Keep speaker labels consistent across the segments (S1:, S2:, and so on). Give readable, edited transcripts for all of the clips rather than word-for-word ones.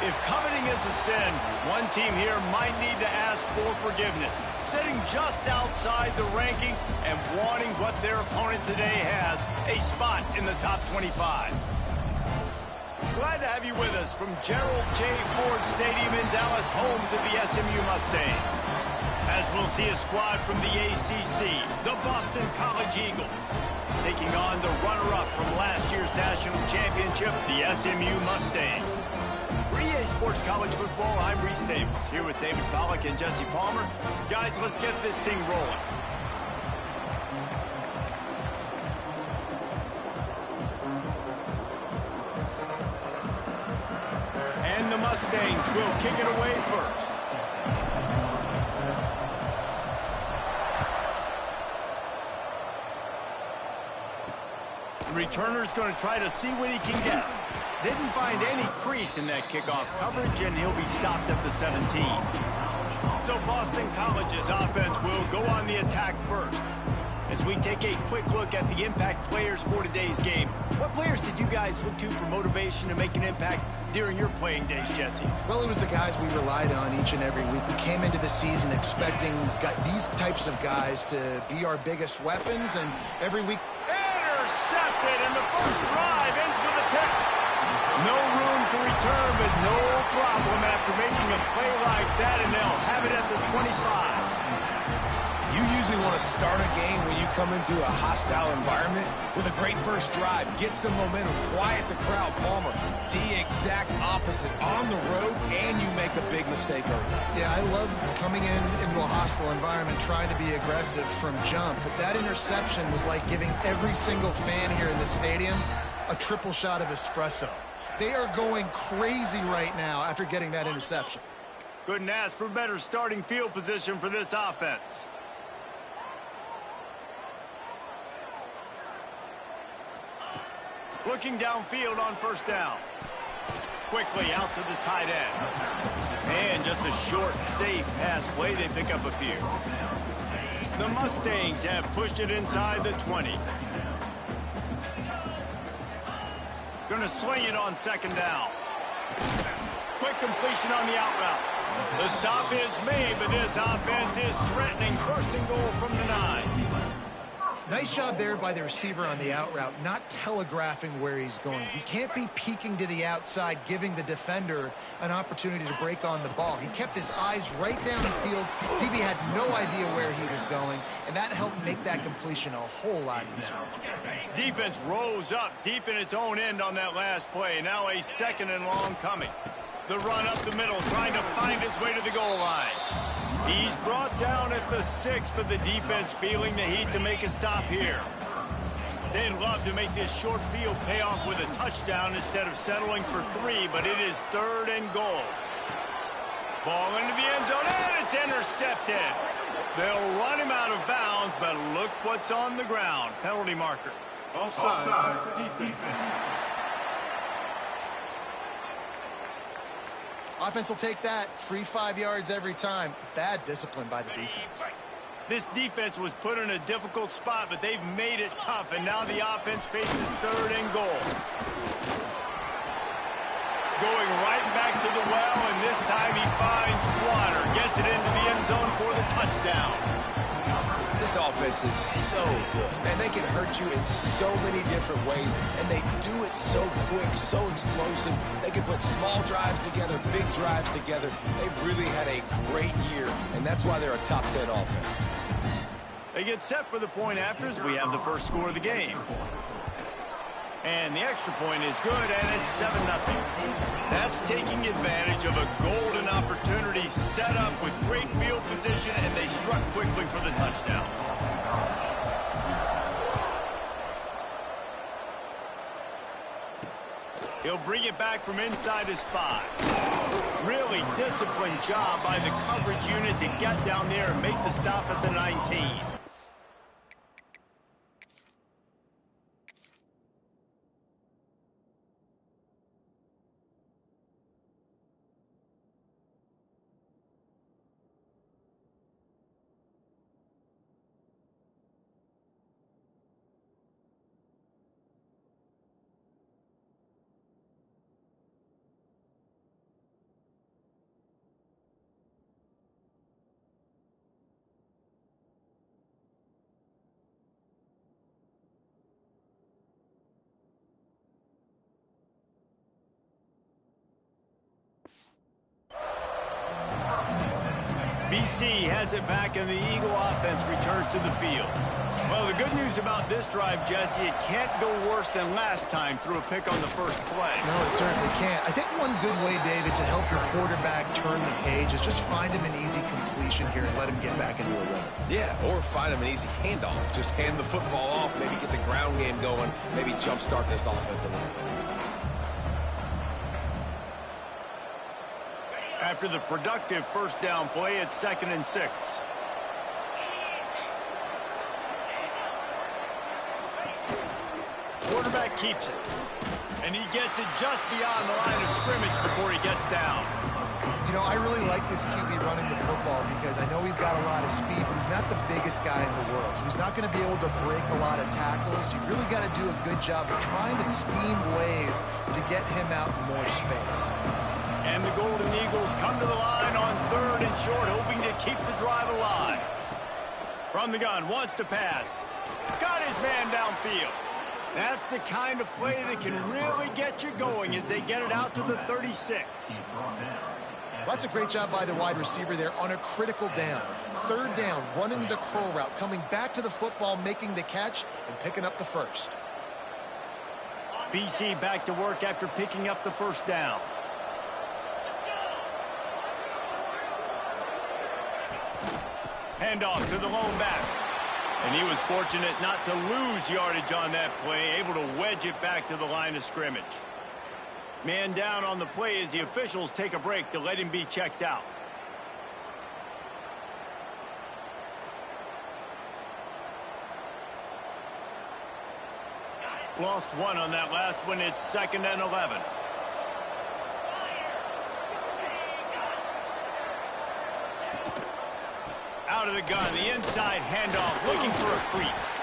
S1: If coveting is a sin, one team here might need to ask for forgiveness, sitting just outside the rankings and wanting what their opponent today has, a spot in the top 25. Glad to have you with us from Gerald J. Ford Stadium in Dallas, home to the SMU Mustangs. As we'll see a squad from the ACC, the Boston College Eagles, taking on the runner-up from last year's national championship, the SMU Mustangs. For EA Sports College Football, I'm Reese Davis, here with David Pollack and Jesse Palmer. Guys, let's get this thing rolling. And the Mustangs will kick it away first. The returner's going to try to see what he can get. Didn't find any crease in that kickoff coverage, and he'll be stopped at the 17. So Boston College's offense will go on the attack first. As we take a quick look at the impact players for today's game, what players did you guys look to for motivation to make an impact during your playing days, Jesse?
S2: Well, it was the guys we relied on each and every week. We came into the season expecting these types of guys to be our biggest weapons, and every week...
S1: Intercepted, and the first drive ends with a pick. No room to return, but no problem after making a play like that, and they'll have it at the 25.
S3: You usually want to start a game when you come into a hostile environment with a great first drive. Get some momentum, quiet the crowd. Palmer, the exact opposite. On the road, and you make a big mistake early.
S2: Yeah, I love coming into a hostile environment, trying to be aggressive from jump. But that interception was like giving every single fan here in the stadium a triple shot of espresso. They are going crazy right now after getting that interception.
S1: Couldn't ask for better starting field position for this offense. Looking downfield on first down. Quickly out to the tight end. And just a short, safe pass play. They pick up a few. The Mustangs have pushed it inside the 20. Gonna swing it on second down. Quick completion on the out route. The stop is made, but this offense is threatening first and goal from the 9.
S2: Nice job there by the receiver on the out route, not telegraphing where he's going. You can't be peeking to the outside, giving the defender an opportunity to break on the ball. He kept his eyes right down the field. DB had no idea where he was going, and that helped make that completion a whole lot easier.
S1: Defense rose up deep in its own end on that last play. Now a second and long coming. The run up the middle, trying to find its way to the goal line. He's brought down at the 6, but the defense feeling the heat to make a stop here. They'd love to make this short field pay off with a touchdown instead of settling for 3, but it is third and goal. Ball into the end zone, and it's intercepted. They'll run him out of bounds, but look what's on the ground. Penalty marker.
S4: Offside, defense.
S2: Offense will take that. Free 5 yards every time. Bad discipline by the defense.
S1: This defense was put in a difficult spot, but they've made it tough, and now the offense faces third and goal. Going right back to the well, and this time he finds water. Gets it into the end zone for the touchdown.
S3: This offense is so good, and they can hurt you in so many different ways, and they do it so quick, so explosive. They can put small drives together, big drives together. They've really had a great year, and that's why they're a top 10 offense.
S1: They get set for the point afters. We have the first score of the game. And the extra point is good, and it's 7-0. That's taking advantage of a golden opportunity set up with great field position, and they struck quickly for the touchdown. He'll bring it back from inside his 5. Really disciplined job by the coverage unit to get down there and make the stop at the 19. BC has it back, and the Eagle offense returns to the field. Well, the good news about this drive, Jesse, it can't go worse than last time through a pick on the first play.
S2: No, it certainly can't. I think one good way, David, to help your quarterback turn the page is just find him an easy completion here and let him get back into a run.
S3: Yeah, or find him an easy handoff. Just hand the football off, maybe get the ground game going, maybe jumpstart this offense a little bit.
S1: After the productive first down play, it's 2nd and 6. Quarterback keeps it. And he gets it just beyond the line of scrimmage before he gets down.
S2: You know, I really like this QB running the football because I know he's got a lot of speed, but he's not the biggest guy in the world. So he's not going to be able to break a lot of tackles. You really got to do a good job of trying to scheme ways to get him out in more space.
S1: And the Golden Eagles come to the line on 3rd and short, hoping to keep the drive alive. From the gun, wants to pass. Got his man downfield. That's the kind of play that can really get you going as they get it out to the 36.
S2: That's a great job by the wide receiver there on a critical down. 3rd down, running the curl route, coming back to the football, making the catch, and picking up the first.
S1: BC back to work after picking up the 1st down. Handoff to the lone back. And he was fortunate not to lose yardage on that play, able to wedge it back to the line of scrimmage. Man down on the play as the officials take a break to let him be checked out. Lost 1 on that last one. It's 2nd and 11. Out of the gun, the inside handoff, looking for a crease.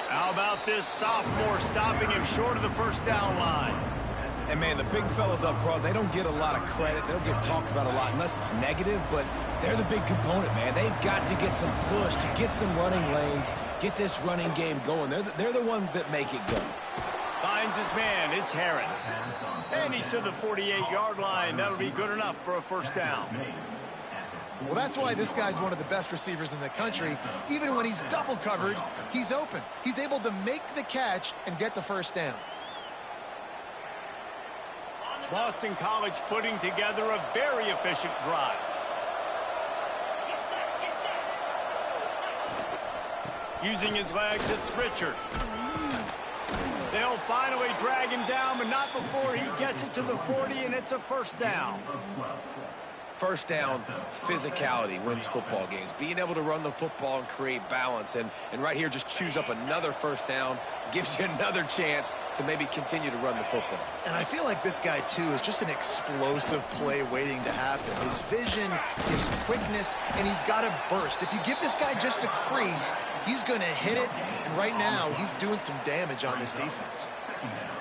S1: How about this sophomore stopping him short of the 1st down line?
S3: And, man, the big fellas up front, they don't get a lot of credit. They don't get talked about a lot unless it's negative, but they're the big component, man. They've got to get some push, to get some running lanes, get this running game going. They're the ones that make it go.
S1: Finds his man. It's Harris. And he's to the 48-yard line. That'll be good enough for a 1st down.
S2: Well, that's why this guy's one of the best receivers in the country. Even when he's double covered, he's open. He's able to make the catch and get the 1st down.
S1: Boston College putting together a very efficient drive. Using his legs, it's Richard. They'll finally drag him down, but not before he gets it to the 40, and it's a 1st down.
S3: 1st down, physicality wins football games. Being able to run the football and create balance. And right here, just choose up another 1st down. Gives you another chance to maybe continue to run the football.
S2: And I feel like this guy, too, is just an explosive play waiting to happen. His vision, his quickness, and he's got a burst. If you give this guy just a crease, he's going to hit it. And right now, he's doing some damage on this defense.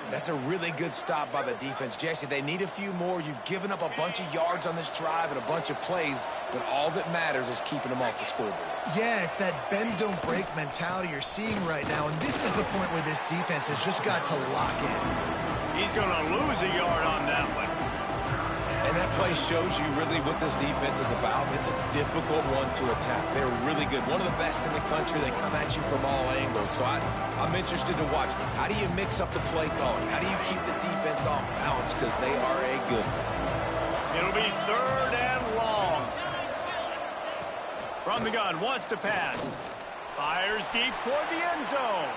S3: That's a really good stop by the defense. Jesse, they need a few more. You've given up a bunch of yards on this drive and a bunch of plays, but all that matters is keeping them off the scoreboard.
S2: Yeah, it's that bend, don't break mentality you're seeing right now, and this is the point where this defense has just got to lock in.
S1: He's going to lose a yard on that one.
S3: And that play shows you really what this defense is about. It's a difficult one to attack. They're really good. One of the best in the country. They come at you from all angles. So I'm interested to watch. How do you mix up the play calling? How do you keep the defense off balance? Because they are a good one.
S1: It'll be 3rd and long. From the gun, wants to pass. Fires deep toward the end zone.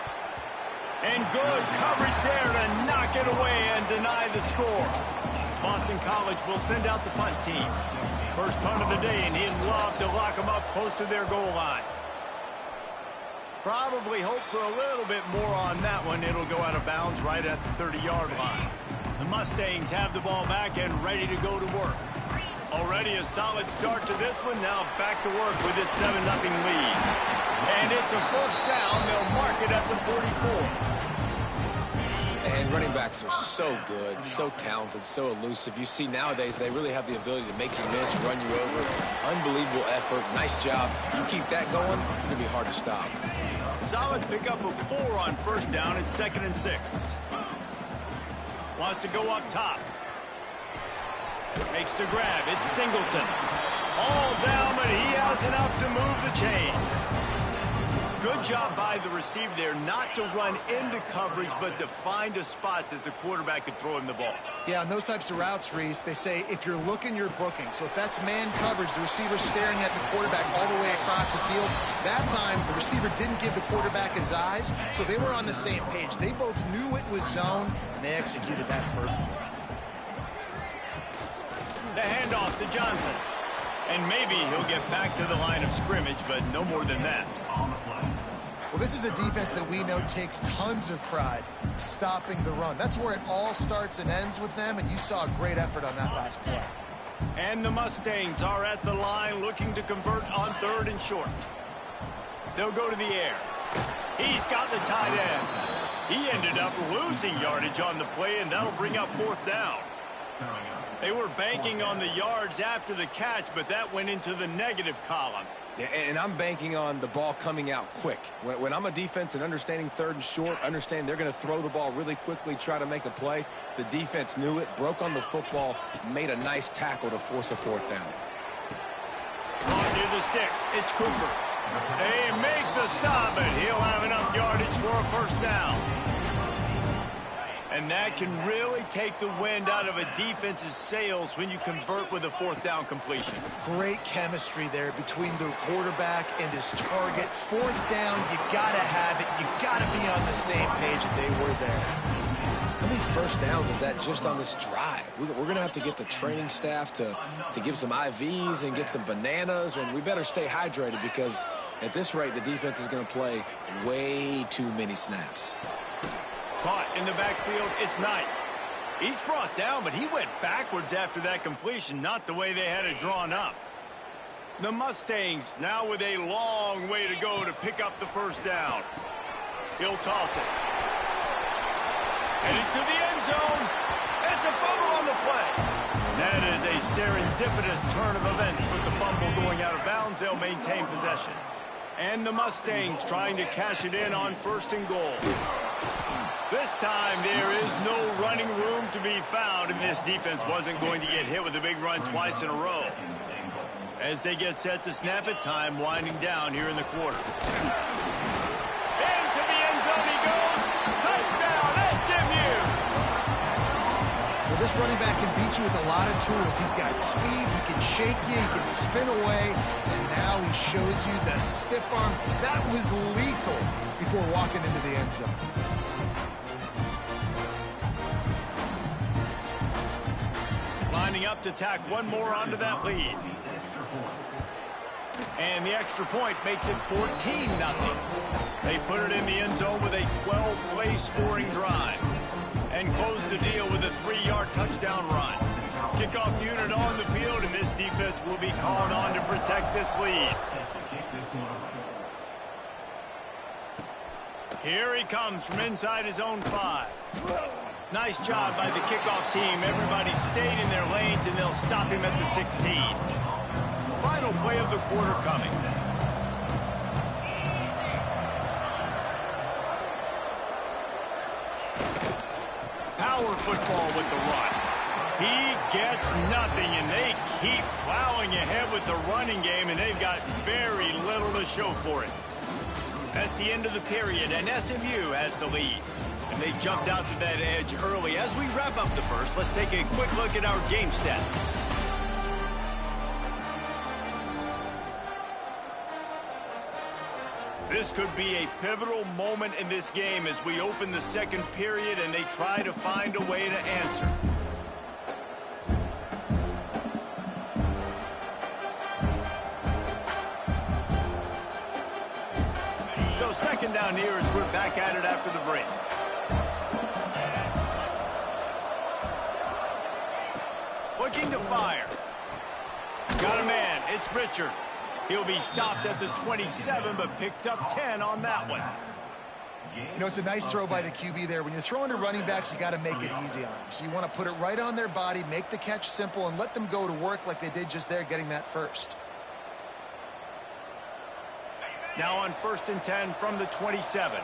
S1: And good coverage there to knock it away and deny the score. Boston College will send out the punt team. First punt of the day, and he'd love to lock them up close to their goal line. Probably hope for a little bit more on that one. It'll go out of bounds right at the 30-yard line. The Mustangs have the ball back and ready to go to work. Already a solid start to this one. Now back to work with this 7-0 lead. And it's a 1st down. They'll mark it at the 44.
S3: And running backs are so good, so talented, so elusive. You see nowadays they really have the ability to make you miss, run you over. Unbelievable effort. Nice job. You keep that going, it's going to be hard to stop.
S1: Solid pickup of 4 on 1st down. It's 2nd and 6. Wants to go up top. Makes the grab. It's Singleton. All down, but he has enough to move the chains. Good job by the receiver there not to run into coverage, but to find a spot that the quarterback could throw him the ball.
S2: Yeah, on those types of routes, Reese, they say if you're looking, you're booking. So if that's man coverage, the receiver's staring at the quarterback all the way across the field. That time, the receiver didn't give the quarterback his eyes, so they were on the same page. They both knew it was zone, and they executed that perfectly.
S1: The handoff to Johnson. And maybe he'll get back to the line of scrimmage, but no more than that.
S2: Well, this is a defense that we know takes tons of pride stopping the run. That's where it all starts and ends with them, and you saw a great effort on that last play.
S1: And the Mustangs are at the line looking to convert on 3rd and short. They'll go to the air. He's got the tight end. He ended up losing yardage on the play, and that'll bring up 4th down. They were banking on the yards after the catch, but that went into the negative column.
S3: Yeah, and I'm banking on the ball coming out quick. When I'm a defense and understanding 3rd and short, understand they're going to throw the ball really quickly, try to make a play. The defense knew it, broke on the football, made a nice tackle to force a 4th down.
S1: On near the sticks, it's Cooper. They make the stop, and he'll have enough yardage for a 1st down. And that can really take the wind out of a defense's sails when you convert with a 4th down completion.
S2: Great chemistry there between the quarterback and his target. 4th down, you gotta have it. You gotta be on the same page, and they were there.
S3: How many 1st downs is that just on this drive? We're going to have to get the training staff to give some IVs and get some bananas, and we better stay hydrated because at this rate, the defense is going to play way too many snaps.
S1: Caught in the backfield, it's Knight. He's brought down, but he went backwards after that completion, not the way they had it drawn up. The Mustangs now with a long way to go to pick up the 1st down. He'll toss it. Heading to the end zone. It's a fumble on the play. That is a serendipitous turn of events with the fumble going out of bounds. They'll maintain possession. And the Mustangs trying to cash it in on 1st and goal. This time there is no running room to be found, and this defense wasn't going to get hit with a big run twice in a row. As they get set to snap it, time winding down here in the quarter. Into the end zone he goes. Touchdown, SMU!
S2: Well, this running back can beat you with a lot of tools. He's got speed, he can shake you, he can spin away, and now he shows you the stiff arm. That was lethal before walking into the end zone.
S1: Lining up to tack one more onto that lead. And the extra point makes it 14-0. They put it in the end zone with a 12-play scoring drive and close the deal with a 3-yard touchdown run. Kickoff unit on the field, and this defense will be called on to protect this lead. Here he comes from inside his own 5. Nice job by the kickoff team. Everybody stayed in their lanes, and they'll stop him at the 16. Final play of the quarter coming. Power football with the run. He gets nothing, and they keep plowing ahead with the running game, and they've got very little to show for it. That's the end of the period, and SMU has the lead. And they jumped out to that edge early. As we wrap up the first, let's take a quick look at our game stats. This could be a pivotal moment in this game as we open the second period and they try to find a way to answer. So 2nd down here as we're back at it after the break. Looking to fire. Got a man. It's Richard. He'll be stopped at the 27, but picks up 10 on that one.
S2: You know, it's a nice throw by the QB there. When you're throwing to running backs, you got to make it easy on them. So you want to put it right on their body, make the catch simple, and let them go to work like they did just there, getting that 1st.
S1: Now on 1st and 10 from the 27.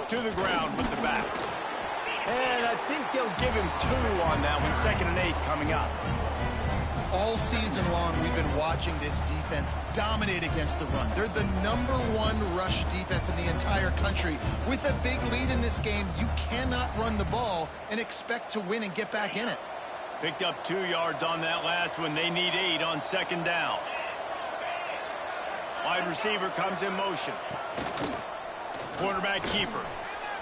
S1: To the ground with the back. And I think they'll give him 2 on that one. 2nd and 8 coming up.
S2: All season long, we've been watching this defense dominate against the run. They're the #1 rush defense in the entire country. With a big lead in this game, you cannot run the ball and expect to win and get back in it.
S1: Picked up 2 yards on that last one. They need 8 on 2nd down. Wide receiver comes in motion. Quarterback keeper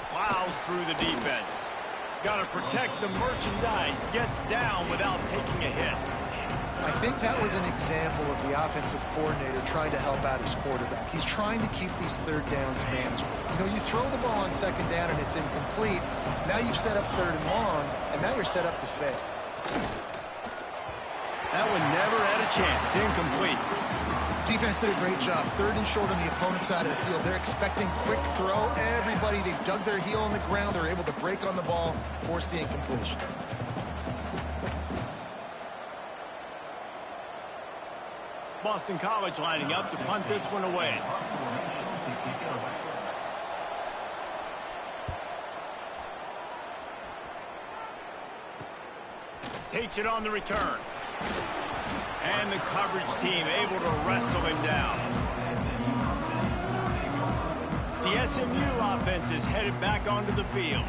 S1: plows through the defense. Got to protect the merchandise. Gets down without taking a hit.
S2: I think that was an example of the offensive coordinator trying to help out his quarterback. He's trying to keep these third downs manageable. You know, you throw the ball on second down and it's incomplete. Now you've set up third and long, and now you're set up to fail.
S1: That one never had a chance. Incomplete.
S2: Defense did a great job. Third and short on the opponent's side of the field. They're expecting quick throw. Everybody, they dug their heel on the ground. They're able to break on the ball, force the incompletion.
S1: Boston College lining up to punt this one away. Takes it on the return. And the coverage team able to wrestle him down. The SMU offense is headed back onto the field.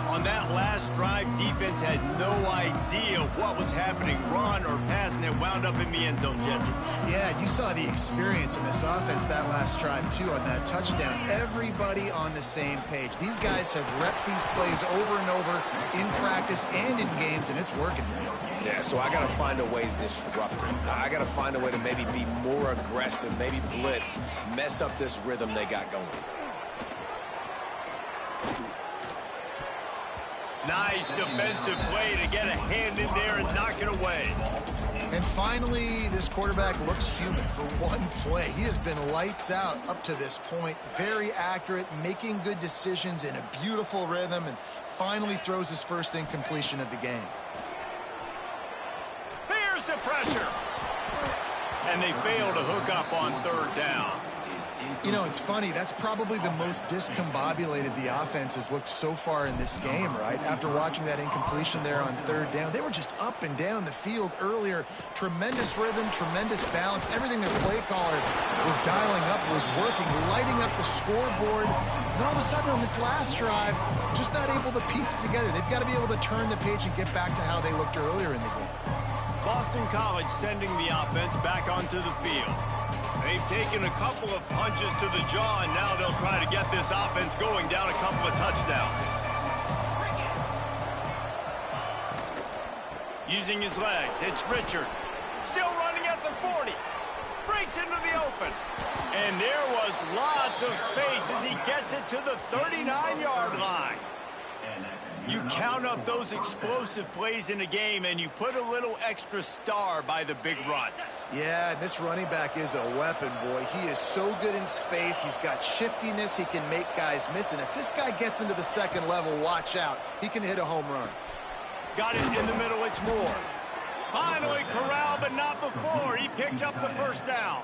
S1: On that last drive, defense had no idea what was happening, run or pass, and it wound up in the end zone, Jesse.
S2: Yeah, you saw the experience in this offense that last drive, too, on that touchdown. Everybody on the same page. These guys have repped these plays over and over in practice and in games, and it's working now.
S3: Yeah, so I got to find a way to disrupt it. I got to find a way to maybe be more aggressive, maybe blitz, mess up this rhythm they got going.
S1: Nice defensive play to get a hand in there and knock it away.
S2: And finally, this quarterback looks human for one play. He has been lights out up to this point. Very accurate, making good decisions in a beautiful rhythm, and finally throws his first incompletion of the game.
S1: Here's the pressure. And they fail to hook up on third down.
S2: You know, it's funny. That's probably the most discombobulated the offense has looked so far in this game, right? After watching that incompletion there on third down, they were just up and down the field earlier. Tremendous rhythm, tremendous balance. Everything their play caller was dialing up was working, lighting up the scoreboard. And all of a sudden on this last drive, just not able to piece it together. They've got to be able to turn the page and get back to how they looked earlier in the game.
S1: Boston College sending the offense back onto the field. They've taken a couple of punches to the jaw, and now they'll try to get this offense going down a couple of touchdowns. Using his legs, it's Richard. Still running at the 40. Breaks into the open. And there was lots of space as he gets it to the 39-yard line. You count up those explosive plays in a game, and you put a little extra star by the big runs.
S2: Yeah, this running back is a weapon, boy. He is so good in space. He's got shiftiness. He can make guys miss. And if this guy gets into the second level, watch out. He can hit a home run.
S1: Got it in the middle. It's Moore. Finally corralled, but not before. He picked up the first down.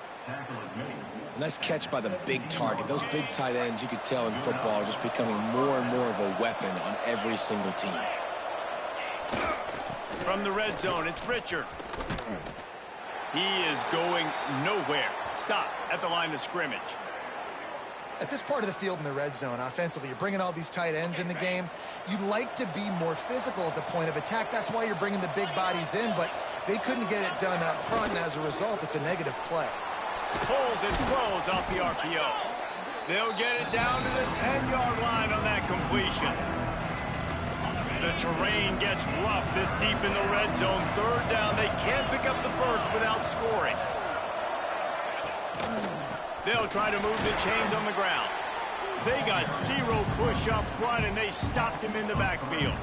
S3: Nice catch by the big target. Those big tight ends, you could tell in football, are just becoming more and more of a weapon on every single team.
S1: From the red zone, it's Richard. He is going nowhere. Stop at the line of scrimmage.
S2: At this part of the field in the red zone, offensively, you're bringing all these tight ends in the game. You'd like to be more physical at the point of attack. That's why you're bringing the big bodies in, but they couldn't get it done up front, and as a result, it's a negative play.
S1: Pulls and throws off the RPO. They'll get it down to the 10-yard line on that completion. The terrain gets rough this deep in the red zone. Third down, they can't pick up the first without scoring. They'll try to move the chains on the ground. They got zero push up front, and they stopped him in the backfield.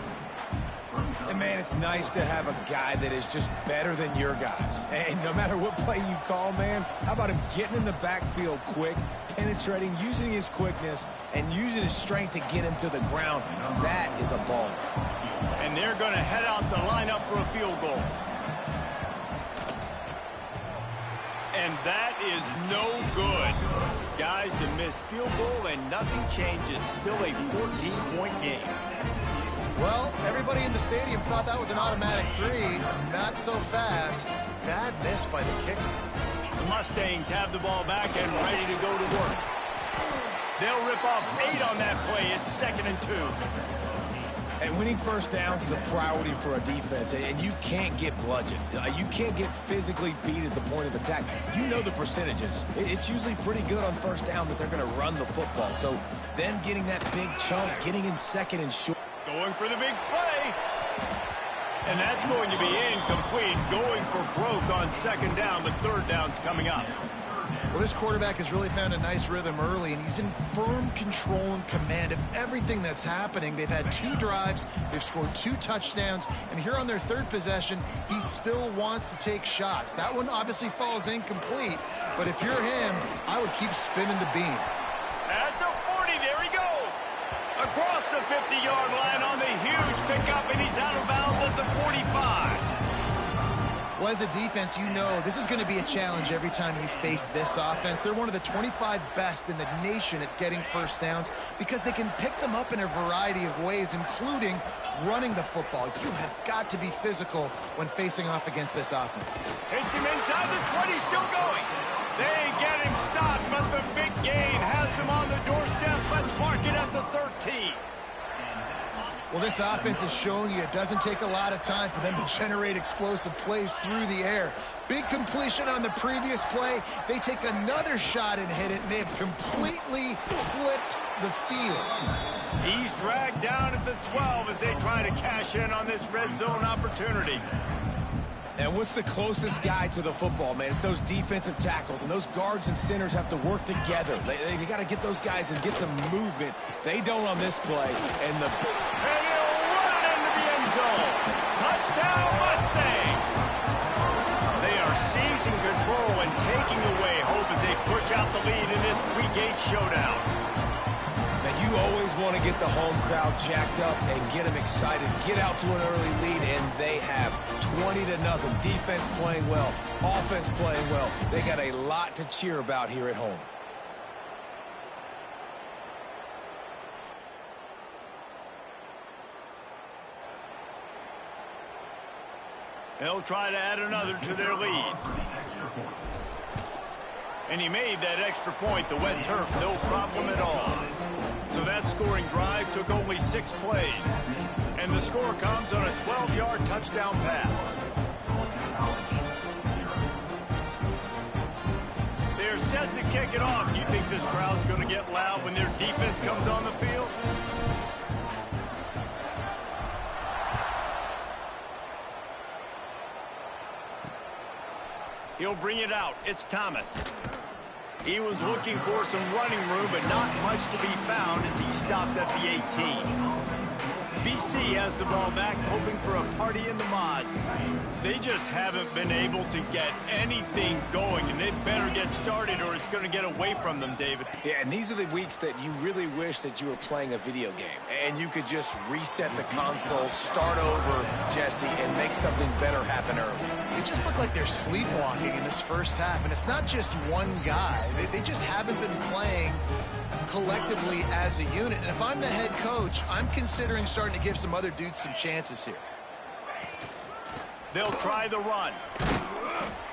S3: And, man, it's nice to have a guy that is just better than your guys. And no matter what play you call, man, how about him getting in the backfield quick, penetrating, using his quickness, and using his strength to get him to the ground. That is a ball.
S1: And they're going to head out to line up for a field goal. And that is no good. Guys, a missed field goal, and nothing changes. Still a 14-point game.
S2: Well, everybody in the stadium thought that was an automatic 3. Not so fast. Bad miss by the kicker.
S1: The Mustangs have the ball back and ready to go to work. They'll rip off 8 on that play. It's 2nd and 2.
S3: And winning first downs is a priority for a defense, and you can't get bludgeoned. You can't get physically beat at the point of attack. You know the percentages. It's usually pretty good on first down that they're going to run the football. So them getting that big chunk, getting in 2nd and short.
S1: Going for the big play. And that's going to be incomplete, going for broke on second down, but third down's coming up.
S2: Well, this quarterback has really found a nice rhythm early, and he's in firm control and command of everything that's happening. They've had 2 drives, they've scored 2 touchdowns, and here on their third possession, he still wants to take shots. That one obviously falls incomplete, but if you're him, I would keep spinning the beam.
S1: At the 40, there he goes. Across the 50-yard line on the huge pickup, and he's out of bounds at the 45.
S2: Well, as a defense, you know this is going to be a challenge every time you face this offense. They're one of the 25 best in the nation at getting first downs because they can pick them up in a variety of ways, including running the football. You have got to be physical when facing off against this offense.
S1: Hits him inside the 20, still going. They get him stopped, but the big gain has him on the doorstep. Let's mark it at the 13.
S2: Well, this offense is showing you it doesn't take a lot of time for them to generate explosive plays through the air. Big completion on the previous play. They take another shot and hit it, and they've completely flipped the field.
S1: He's dragged down at the 12 as they try to cash in on this red zone opportunity.
S3: And what's the closest guy to the football, man? It's those defensive tackles, and those guards and centers have to work together. They got to get those guys and get some movement. They don't on this play. And
S1: he'll run it into the end zone. Touchdown, Mustangs! They are seizing control and taking away hope as they push out the lead in this Week 8 showdown.
S3: Now, you always want to get the home crowd jacked up and get them excited. Get out to an early lead, and they have 20-0. Defense playing well, offense playing well. They got a lot to cheer about here at home.
S1: They'll try to add another to their lead. And he made that extra point, the wet turf, no problem at all. So that scoring drive took only 6 plays. And the score comes on a 12-yard touchdown pass. They're set to kick it off. You think this crowd's going to get loud when their defense comes on the field? He'll bring it out. It's Thomas. He was looking for some running room, but not much to be found as he stopped at the 18. BC has the ball back, hoping for a party in the mods. They just haven't been able to get anything going, and they better get started or it's going to get away from them, David.
S3: Yeah, and these are the weeks that you really wish that you were playing a video game, and you could just reset the console, start over, Jesse, and make something better happen early.
S2: They just look like they're sleepwalking in this first half, and it's not just one guy. They just haven't been playing collectively as a unit. And if I'm the head coach, I'm considering starting to give some other dudes some chances here.
S1: They'll try the run.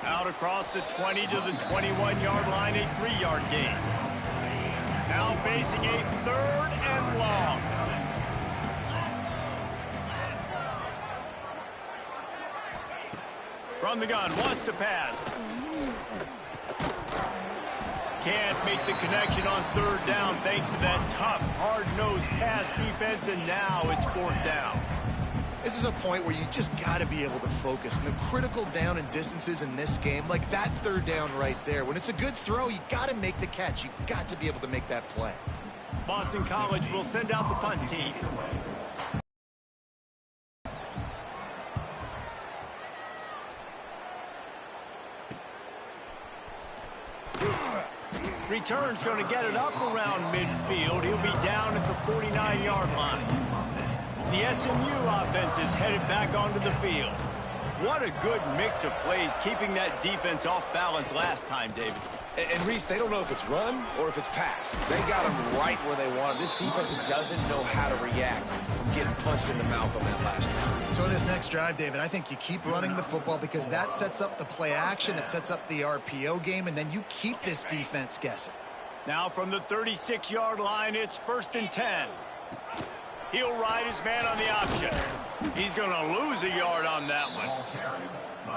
S1: Out across the 20 to the 21-yard line, a 3-yard gain. Now facing a 3rd and long. From the gun, wants to pass. Can't make the connection on 3rd down thanks to that tough, hard-nosed pass defense, and now it's 4th down.
S2: This is a point where you just got to be able to focus. And the critical down and distances in this game, like that 3rd down right there, when it's a good throw, you got to make the catch. You got to be able to make that play.
S1: Boston College will send out the punt team. Return's going to get it up around midfield. He'll be down at the 49-yard line. The SMU offense is headed back onto the field. What a good mix of plays, keeping that defense off balance last time, David.
S3: And Reese, they don't know if it's run or if it's pass. They got them right where they want them. This defense doesn't know how to react from getting punched in the mouth on that last drive.
S2: So in this next drive, David, I think you keep running the football because that sets up the play action, it sets up the RPO game, and then you keep this defense guessing.
S1: Now from the 36-yard line, it's 1st and 10. He'll ride his man on the option. He's going to lose a yard on that one.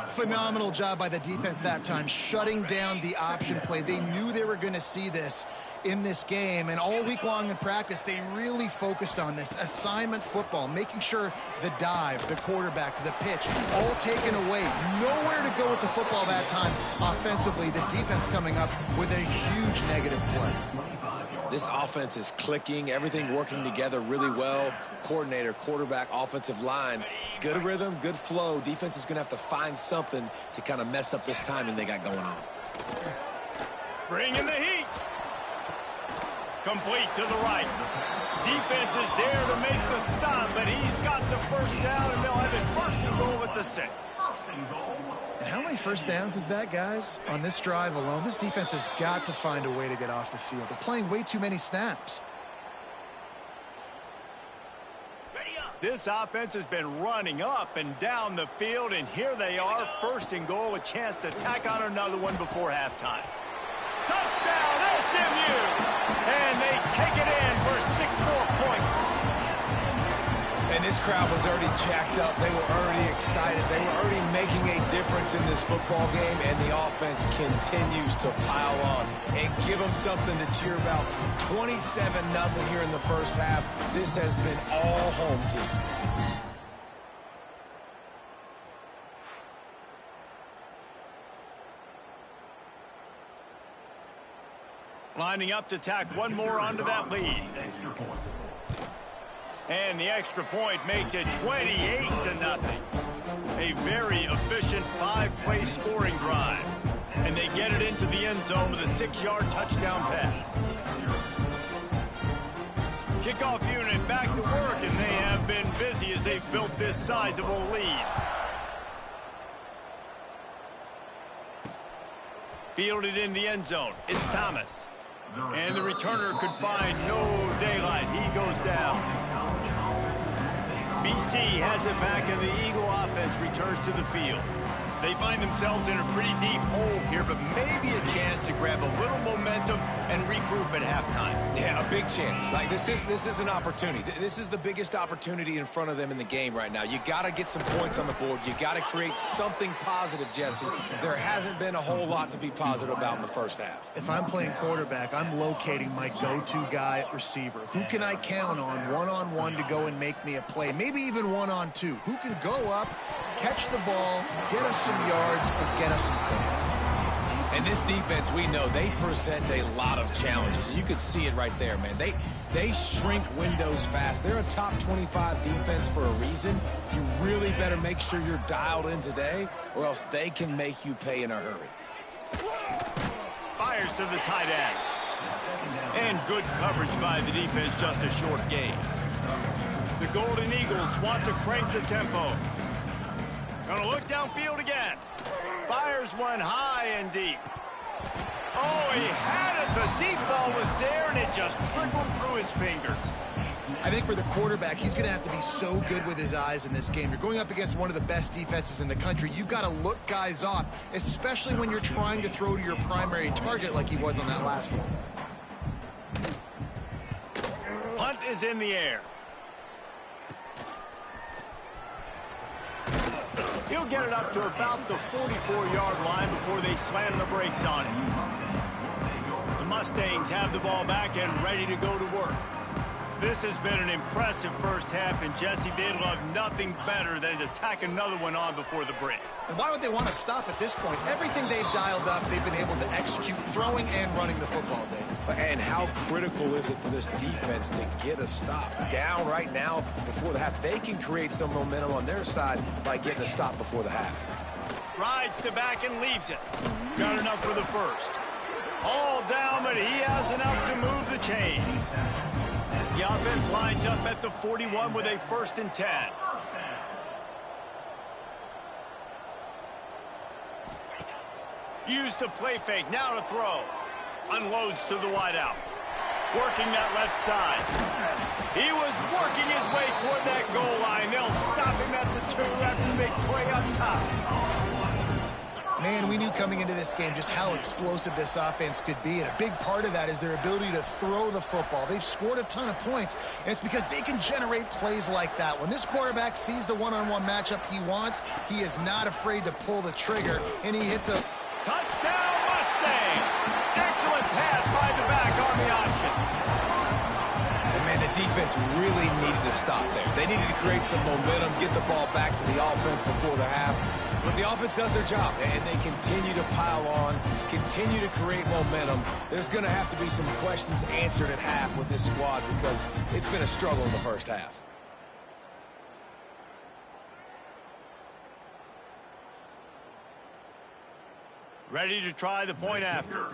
S2: Phenomenal job by the defense that time, shutting down the option play. They knew they were going to see this in this game, and all week long in practice, they really focused on this assignment football, making sure the dive, the quarterback, the pitch, all taken away. Nowhere to go with the football that time offensively. The defense coming up with a huge negative play.
S3: This offense is clicking, everything working together really well. Coordinator, quarterback, offensive line, good rhythm, good flow. Defense is going to have to find something to kind of mess up this timing they got going on.
S1: Bring in the heat. Complete to the right. Defense is there to make the stop, but he's got the first down, and they'll have it first and goal at the 6.
S2: And how many first downs is that, guys? On this drive alone, this defense has got to find a way to get off the field. They're playing way too many snaps.
S1: This offense has been running up and down the field, and here they are, first and goal, a chance to tack on another one before halftime. Touchdown, SMU! And they take it in for 6 more points.
S3: And this crowd was already jacked up. They were already excited. They were already making a difference in this football game, and the offense continues to pile on and give them something to cheer about. 27-0 here in the first half. This has been all home team.
S1: Lining up to tack one more onto that lead. And the extra point makes it 28-0. A very efficient 5-play scoring drive. And they get it into the end zone with a 6-yard touchdown pass. Kickoff unit back to work, and they have been busy as they've built this sizable lead. Fielded in the end zone. It's Thomas. And the returner could find no daylight. He goes down. BC has it back, and the Eagle offense returns to the field. They find themselves in a pretty deep hole here, but maybe a chance to grab a little momentum and regroup at halftime.
S3: Yeah, a big chance. Like this is an opportunity. This is the biggest opportunity in front of them in the game right now. You got to get some points on the board. You got to create something positive, Jesse. There hasn't been a whole lot to be positive about in the first half.
S2: If I'm playing quarterback, I'm locating my go-to guy at receiver. Who can I count on one-on-one to go and make me a play? Maybe even one-on-two. Who can go up, catch the ball, get us some yards, or get us some points?
S3: And this defense, we know, they present a lot of challenges. And you could see it right there, man. They shrink windows fast. They're a top 25 defense for a reason. You really better make sure you're dialed in today, or else they can make you pay in a hurry.
S1: Fires to the tight end. And good coverage by the defense, just a short gain. The Golden Eagles want to crank the tempo. Gonna look downfield again. Fires one high and deep. Oh, he had it. The deep ball was there, and it just trickled through his fingers.
S2: I think for the quarterback, he's going to have to be so good with his eyes in this game. You're going up against one of the best defenses in the country. You've got to look guys off, especially when you're trying to throw to your primary target like he was on that last one.
S1: Punt is in the air. He'll get it up to about the 44-yard line before they slam the brakes on it. The Mustangs have the ball back and ready to go to work. This has been an impressive first half, and Jesse, they'd love nothing better than to tack another one on before the break.
S2: And why would they want to stop at this point? Everything they've dialed up, they've been able to execute, throwing and running the football, Dave.
S3: And how critical is it for this defense to get a stop? Down right now before the half. They can create some momentum on their side by getting a stop before the half.
S1: Rides to back and leaves it. Got enough for the first. All down, but he has enough to move the chains. The offense lines up at the 41 with a 1st and 10. Use the play fake, now to throw. Unloads to the wideout. Working that left side. He was working his way toward that goal line. They'll stop him at the 2 after the big play up top.
S2: Man, we knew coming into this game just how explosive this offense could be, and a big part of that is their ability to throw the football. They've scored a ton of points, and it's because they can generate plays like that. When this quarterback sees the one-on-one matchup he wants, he is not afraid to pull the trigger, and he hits a...
S1: Touchdown, Mustangs! Excellent pass by the back on the option.
S3: And man, the defense really needed to stop there. They needed to create some momentum, get the ball back to the offense before the half. But the offense does their job, and they continue to pile on, continue to create momentum. There's going to have to be some questions answered at half with this squad because it's been a struggle in the first half.
S1: Ready to try the point after.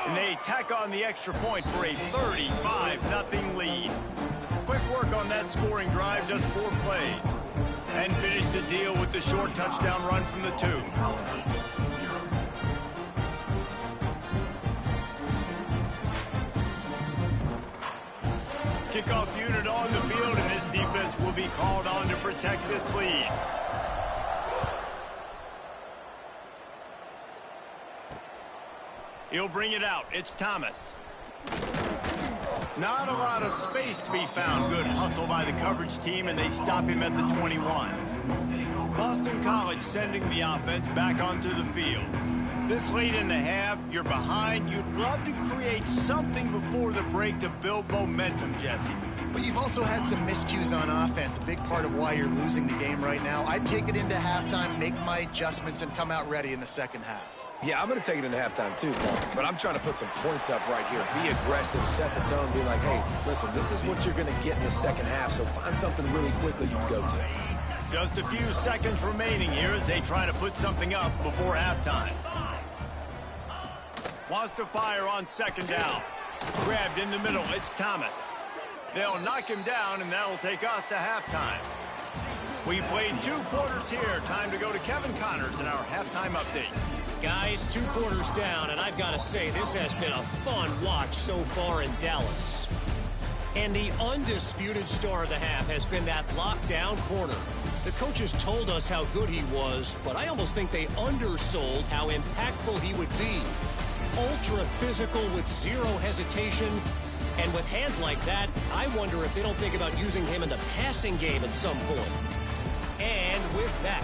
S1: And they tack on the extra point for a 35-0 lead. Quick work on that scoring drive, just 4 plays. And finish the deal with the short touchdown run from the 2. Kickoff unit on the field, and this defense will be called on to protect this lead. He'll bring it out. It's Thomas. Not a lot of space to be found. Good hustle by the coverage team, and they stop him at the 21. Boston College sending the offense back onto the field. This late in the half, you're behind. You'd love to create something before the break to build momentum, Jesse.
S2: But you've also had some miscues on offense, a big part of why you're losing the game right now. I'd take it into halftime, make my adjustments, and come out ready in the second half.
S3: Yeah, I'm going to take it into halftime too, Paul. But I'm trying to put some points up right here. Be aggressive, set the tone, be like, hey, listen, this is what you're going to get in the second half, so find something really quickly you can go to.
S1: Just a few seconds remaining here as they try to put something up before halftime. Wants to fire on second down. Grabbed in the middle, it's Thomas. They'll knock him down, and that'll take us to halftime. We played 2 quarters here. Time to go to Kevin Connors in our halftime update.
S5: Guys, 2 quarters down, and I've got to say, this has been a fun watch so far in Dallas. And the undisputed star of the half has been that lockdown corner. The coaches told us how good he was, but I almost think they undersold how impactful he would be. Ultra physical with 0 hesitation. And with hands like that, I wonder if they don't think about using him in the passing game at some point. And with that,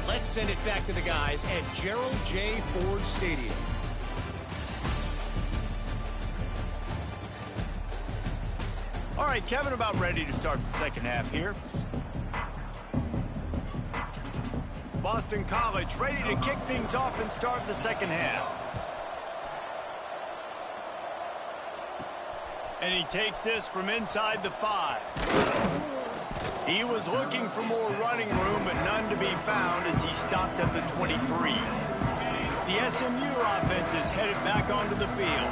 S5: let's send it back to the guys at Gerald J. Ford Stadium.
S1: All right, Kevin, about ready to start the second half here. Boston College ready to kick things off and start the second half. And he takes this from inside the 5. He was looking for more running room, but none to be found as he stopped at the 23. The SMU offense is headed back onto the field.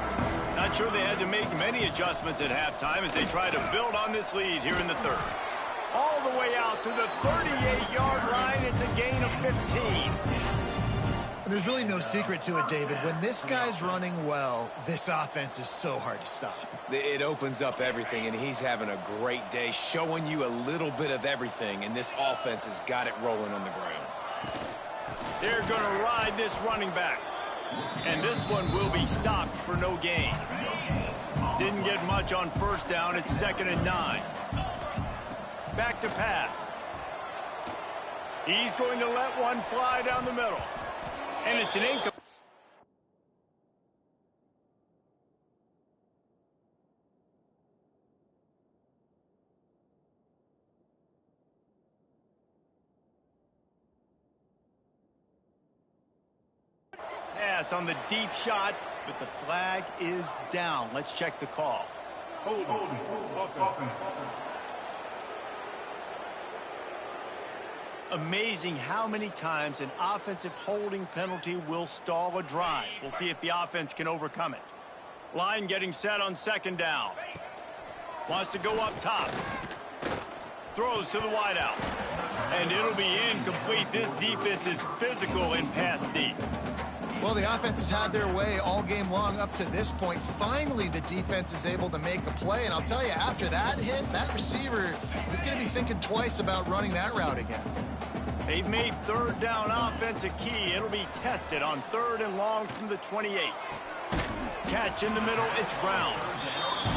S1: Not sure they had to make many adjustments at halftime as they try to build on this lead here in the 3rd. All the way out to the 38-yard line. It's a gain of 15.
S2: There's really no secret to it, David. When this guy's running well, this offense is so hard to stop.
S3: It opens up everything, and he's having a great day, showing you a little bit of everything, and this offense has got it rolling on the ground.
S1: They're going to ride this running back. And this one will be stopped for no gain. Didn't get much on first down. It's 2nd and 9. Back to pass. He's going to let one fly down the middle. And it's an incomplete. Pass on the deep shot, but the flag is down. Let's check the call.
S4: Hold on.
S1: Amazing how many times an offensive holding penalty will stall a drive. We'll see if the offense can overcome it. Line getting set on second down. Wants to go up top. Throws to the wideout. And it'll be incomplete. This defense is physical and pass deep.
S2: Well, the offense has had their way all game long up to this point. Finally, the defense is able to make a play. And I'll tell you, after that hit, that receiver is going to be thinking twice about running that route again.
S1: They've made third down offense a key. It'll be tested on 3rd and long from the 28. Catch in the middle, it's Brown.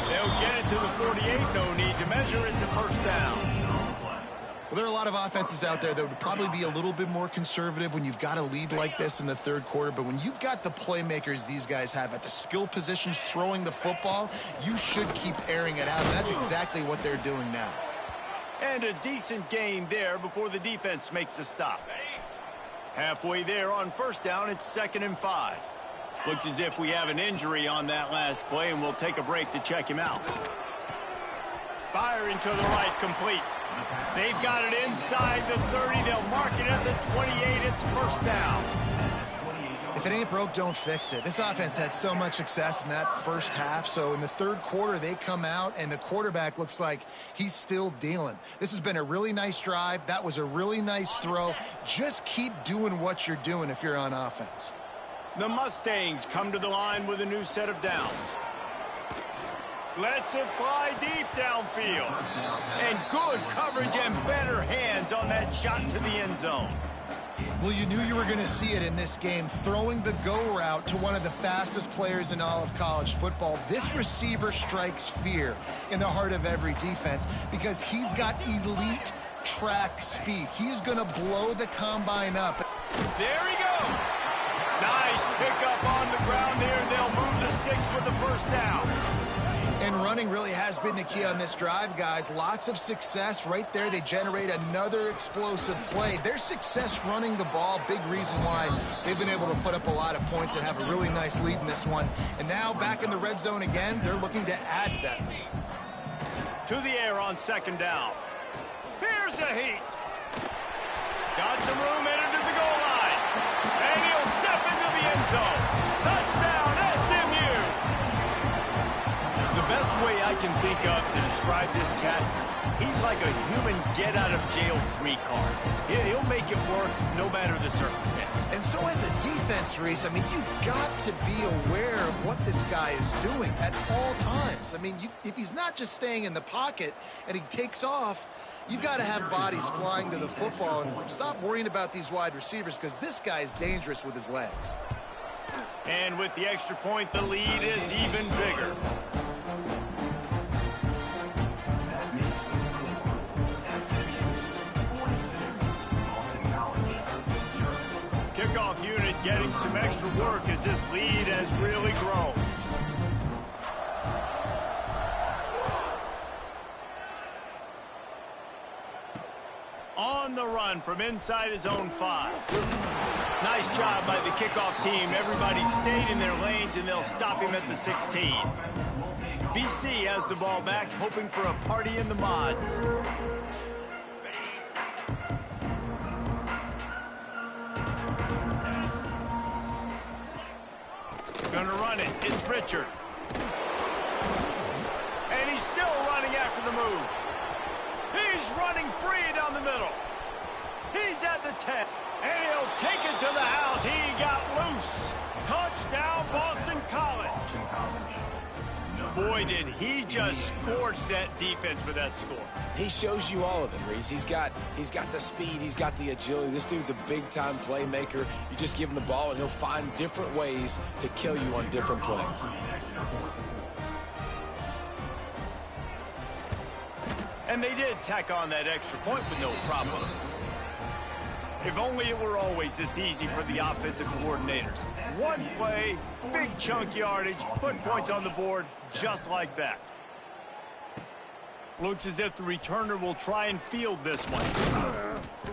S1: They'll get it to the 48, no need to measure, it's a first down.
S2: Well, there are a lot of offenses out there that would probably be a little bit more conservative when you've got a lead like this in the 3rd quarter, but when you've got the playmakers these guys have at the skill positions throwing the football, you should keep airing it out, and that's exactly what they're doing now.
S1: And a decent gain there before the defense makes the stop. Halfway there on first down, it's 2nd and 5. Looks as if we have an injury on that last play, and we'll take a break to check him out. Firing to the right, complete. They've got it inside the 30. They'll mark it at the 28. It's first down.
S2: If it ain't broke, don't fix it. This offense had so much success in that first half, so in the 3rd quarter, they come out, and the quarterback looks like he's still dealing. This has been a really nice drive. That was a really nice throw. Just keep doing what you're doing if you're on offense.
S1: The Mustangs come to the line with a new set of downs. Lets it fly deep downfield. And good coverage and better hands on that shot to the end zone.
S2: Well, you knew you were going to see it in this game, throwing the go route to one of the fastest players in all of college football. This receiver strikes fear in the heart of every defense because he's got elite track speed. He's going to blow the combine up.
S1: There he goes. Nice pickup on the ground here. They'll move the sticks with the first down.
S2: And running really has been the key on this drive, guys. Lots of success right there. They generate another explosive play. Their success running the ball, big reason why they've been able to put up a lot of points and have a really nice lead in this one. And now back in the red zone again, they're looking to add to that lead.
S1: To the air on 2nd down. Here's a heat. Got some room headed to the goal line. And he'll step into the end zone. Touchdown, SMU. The best way I can think of to describe this cat, he's like a human get-out-of-jail-free card. He'll make it work no matter the circumstance.
S2: And so as a defense, Reese, I mean, you've got to be aware of what this guy is doing at all times. I mean, if he's not just staying in the pocket and he takes off, you've got to have bodies flying to the football and stop worrying about these wide receivers because this guy is dangerous with his legs.
S1: And with the extra point, the lead is even bigger. Kickoff unit getting some extra work as this lead has really grown. On the run from inside his own 5. Nice job by the kickoff team. Everybody stayed in their lanes, and they'll stop him at the 16. BC has the ball back, hoping for a party in the mods. Gonna run it. It's Richard. And he's still running after the move. He's running free down the middle. He's at the 10. And he'll take it to the house. He got loose. Touchdown, Boston College. Boy, did he just scorch that defense with that score.
S3: He shows you all of it, Reese. He's got the speed. He's got the agility. This dude's a big-time playmaker. You just give him the ball, and he'll find different ways to kill you on different plays.
S1: And they did tack on that extra point with no problem. If only it were always this easy for the offensive coordinators. One play, big chunk yardage, put points on the board just like that. Looks as if the returner will try and field this one.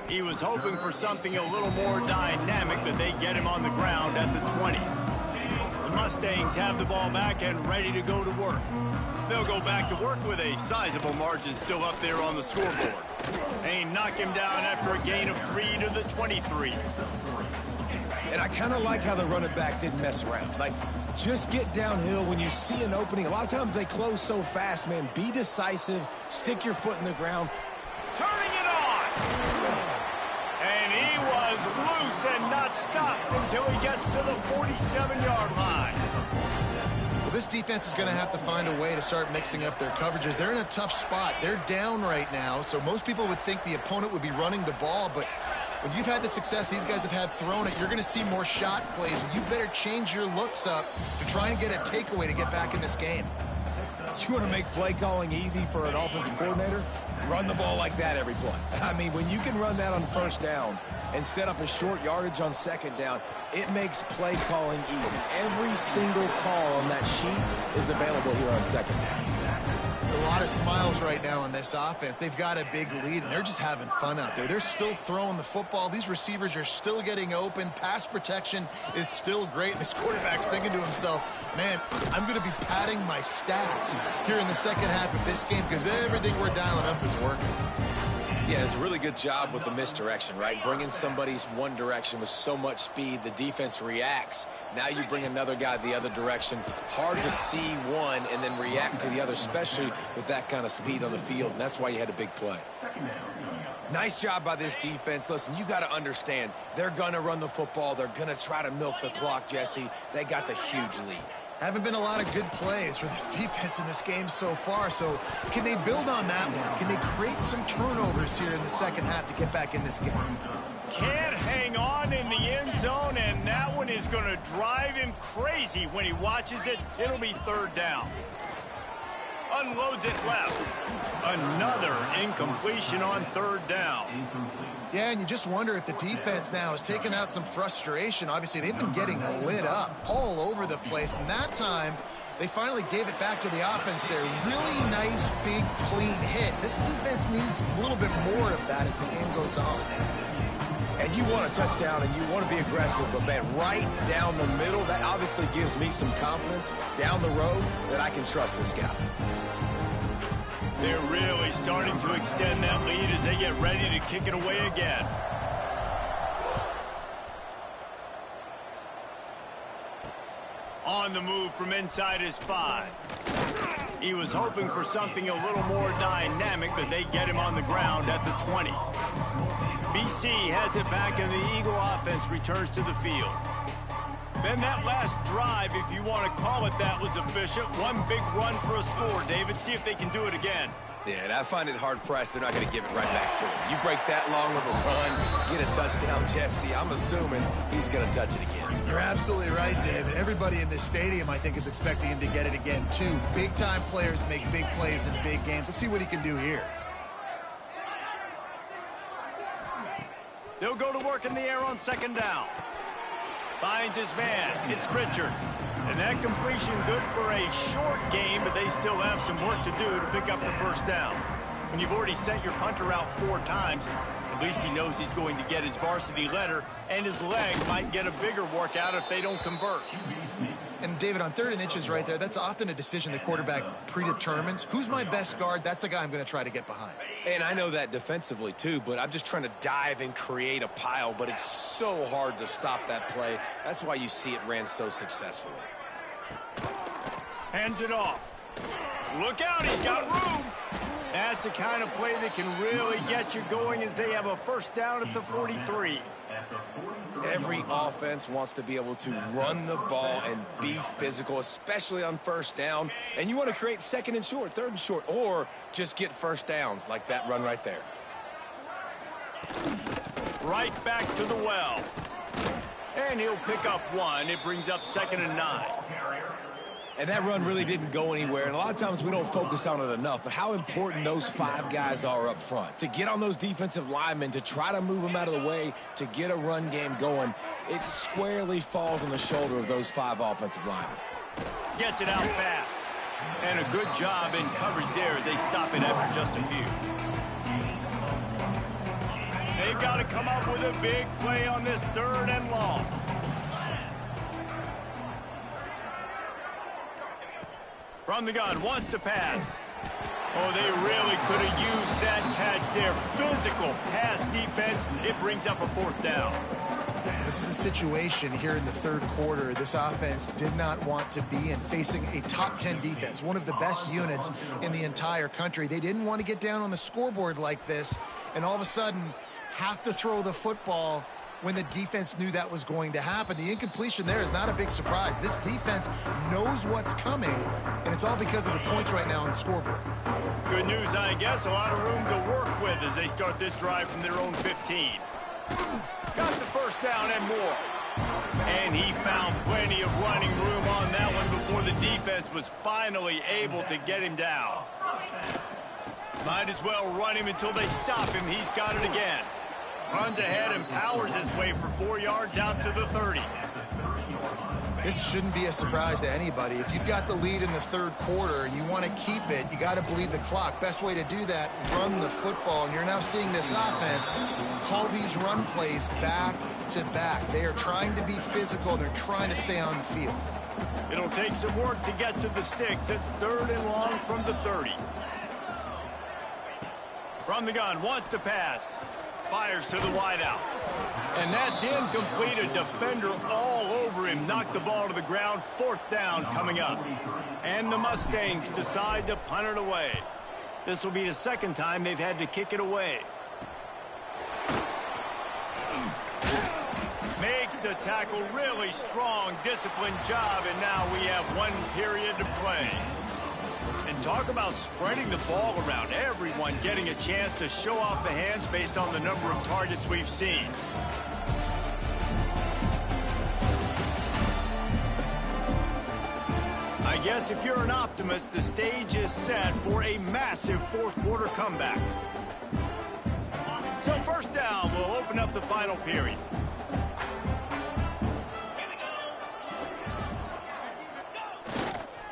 S1: He was hoping for something a little more dynamic, but they get him on the ground at the 20. The Mustangs have the ball back and ready to go to work. They'll go back to work with a sizable margin still up there on the scoreboard. They knock him down after a gain of 3 to the 23.
S3: And I kind of like how the running back didn't mess around. Like, just get downhill when you see an opening. A lot of times they close so fast, man. Be decisive. Stick your foot in the ground.
S1: Turning it on! And he was loose and not stopped until he gets to the 47-yard line.
S2: This defense is going to have to find a way to start mixing up their coverages. They're in a tough spot. They're down right now, so most people would think the opponent would be running the ball, but When you've had the success these guys have had throwing it, you're going to see more shot plays. You better change your looks up to try and get a takeaway to get back in this game.
S3: You want to make play calling easy for an offensive coordinator? Run the ball like that every play. I mean, when you can run that on first down and set up a short yardage on second down, it makes play calling easy. Every single call on that sheet is available here on second down.
S2: A lot of smiles right now in this offense. They've got a big lead, and they're just having fun out there. They're still throwing the football. These receivers are still getting open. Pass protection is still great. And this quarterback's thinking to himself, man, I'm going to be padding my stats here in the second half of this game because everything we're dialing up is working.
S3: Yeah, it's a really good job with the misdirection, right? Bringing somebody's one direction with so much speed, the defense reacts. Now you bring another guy the other direction. Hard to see one and then react to the other, especially with that kind of speed on the field. And that's why you had a big play. Nice job by this defense. Listen, you got to understand, they're going to run the football. They're going to try to milk the clock, Jesse. They got the huge lead.
S2: Haven't been a lot of good plays for this defense in this game so far, so can they build on that one? Can they create some turnovers here in the second half to get back in this game?
S1: Can't hang on in the end zone, and that one is going to drive him crazy when he watches it. It'll be third down. Unloads it left. Another incompletion on third down.
S2: Yeah, and you just wonder if the defense now has taken out some frustration. Obviously, they've been getting lit up all over the place, and that time they finally gave it back to the offense there. Really nice, big, clean hit. This defense needs a little bit more of that as the game goes on.
S3: And you want a touchdown and you want to be aggressive, but man, right down the middle, that obviously gives me some confidence down the road that I can trust this guy.
S1: They're really starting to extend that lead as they get ready to kick it away again. On the move from inside his 5. He was hoping for something a little more dynamic, but they get him on the ground at the 20. BC has it back, and the Eagle offense returns to the field. Then that last drive, if you want to call it that, was efficient. One big run for a score, David. See if they can do it again.
S3: Yeah, and I find it hard-pressed. They're not going to give it right back to him. You break that long of a run, get a touchdown, Jesse, I'm assuming he's going to touch it again.
S2: You're absolutely right, David. Everybody in this stadium, I think, is expecting him to get it again, too. Big-time players make big plays in big games. Let's see what he can do here.
S1: They'll go to work in the air on second down. Finds his man. It's Richard. And that completion good for a short game, but they still have some work to do to pick up the first down. When you've already sent your punter out 4 times, at least he knows he's going to get his varsity letter, and his leg might get a bigger workout if they don't convert.
S2: And, David, on 3rd and inches right there, that's often a decision the quarterback predetermines. Who's my best guard? That's the guy I'm going to try to get behind.
S3: And I know that defensively, too, but I'm just trying to dive and create a pile, but it's so hard to stop that play. That's why you see it ran so successfully.
S1: Hands it off. Look out, he's got room. That's the kind of play that can really get you going as they have a first down at the 43.
S3: Every offense wants to be able to run the ball and be physical, especially on first down. And you want to create 2nd and short, 3rd and short, or just get first downs like that run right there.
S1: Right back to the well. And he'll pick up 1. It brings up 2nd and 9.
S3: And that run really didn't go anywhere, and a lot of times we don't focus on it enough, but how important those 5 guys are up front. To get on those defensive linemen, to try to move them out of the way, to get a run game going, it squarely falls on the shoulder of those 5 offensive linemen.
S1: Gets it out fast. And a good job in coverage there as they stop it after just a few. They've got to come up with a big play on this 3rd and long. From the gun, wants to pass. Oh, they really could have used that catch there. Physical pass defense. It brings up a 4th down.
S2: This is a situation here in the 3rd quarter this offense did not want to be in, facing a top 10 defense, one of the best units in the entire country. They didn't want to get down on the scoreboard like this and all of a sudden have to throw the football when the defense knew that was going to happen. The incompletion there is not a big surprise. This defense knows what's coming, and it's all because of the points right now on the scoreboard.
S1: Good news, I guess. A lot of room to work with as they start this drive from their own 15. Got the first down and more. And he found plenty of running room on that one before the defense was finally able to get him down. Might as well run him until they stop him. He's got it again. Runs ahead and powers his way for 4 yards out to the 30.
S2: This shouldn't be a surprise to anybody. If you've got the lead in the third quarter and you want to keep it, you got to bleed the clock. Best way to do that, run the football. And you're now seeing this offense call these run plays back to back. They are trying to be physical. They're trying to stay on the field.
S1: It'll take some work to get to the sticks. It's 3rd and long from the 30. From the gun, wants to pass. Fires to the wideout. And that's incomplete. A defender all over him. Knocked the ball to the ground. 4th down coming up. And the Mustangs decide to punt it away. This will be the second time they've had to kick it away. Makes the tackle really strong, disciplined job, and now we have 1 period to play. And talk about spreading the ball around. Everyone getting a chance to show off the hands based on the number of targets we've seen. I guess if you're an optimist, the stage is set for a massive 4th quarter comeback. So 1st down will open up the final period.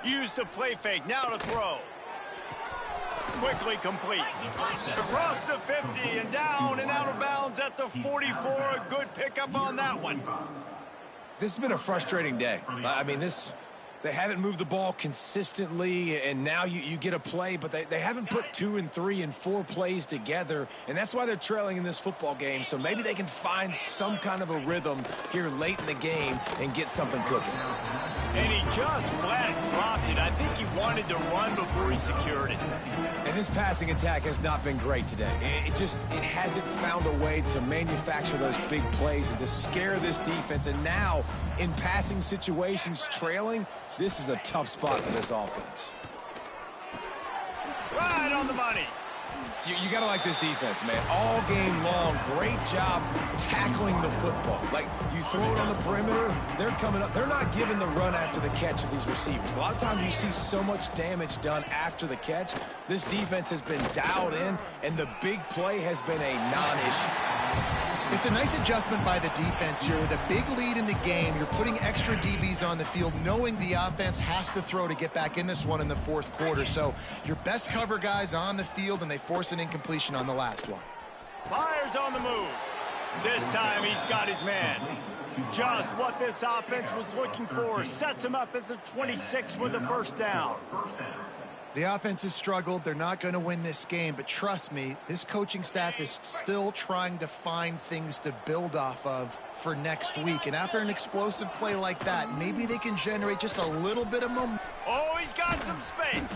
S1: Use the play fake, now to throw. Quickly complete. Across the 50 and down and out of bounds at the 44. A good pickup on that one.
S3: This has been a frustrating day. I mean, they haven't moved the ball consistently, and now you get a play, but they haven't put 2 and 3 and 4 plays together, and that's why they're trailing in this football game. So maybe they can find some kind of a rhythm here late in the game and get something cooking.
S1: And he just flat dropped it. I think he wanted to run before he secured it.
S3: And this passing attack has not been great today. It hasn't found a way to manufacture those big plays and to scare this defense. And now, in passing situations, trailing, this is a tough spot for this offense.
S1: Right on the money.
S3: You got to like this defense, man. All game long, great job tackling the football. Like, you throw it on the perimeter, they're coming up. They're not giving the run after the catch of these receivers. A lot of times you see so much damage done after the catch. This defense has been dialed in, and the big play has been a non-issue.
S2: It's a nice adjustment by the defense here. With a big lead in the game, you're putting extra DBs on the field, knowing the offense has to throw to get back in this one in the 4th quarter. So your best cover guys on the field, and they force an incompletion on the last one.
S1: Fires on the move. This time he's got his man. Just what this offense was looking for. Sets him up at the 26 with the 1st down.
S2: The offense has struggled. They're not going to win this game, but trust me, this coaching staff is still trying to find things to build off of for next week. And after an explosive play like that, maybe they can generate just a little bit of momentum.
S1: Oh, he's got some space.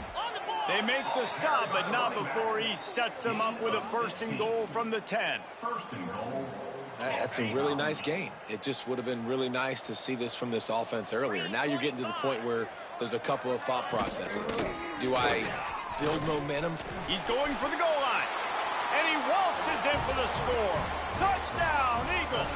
S1: They make the stop, but not before he sets them up with a 1st and goal from the 10.
S3: That's a really nice game. It just would have been really nice to see this from this offense earlier. Now you're getting to the point where there's a couple of thought processes. Do I build momentum?
S1: He's going for the goal line. And he waltzes in for the score. Touchdown, Eagles.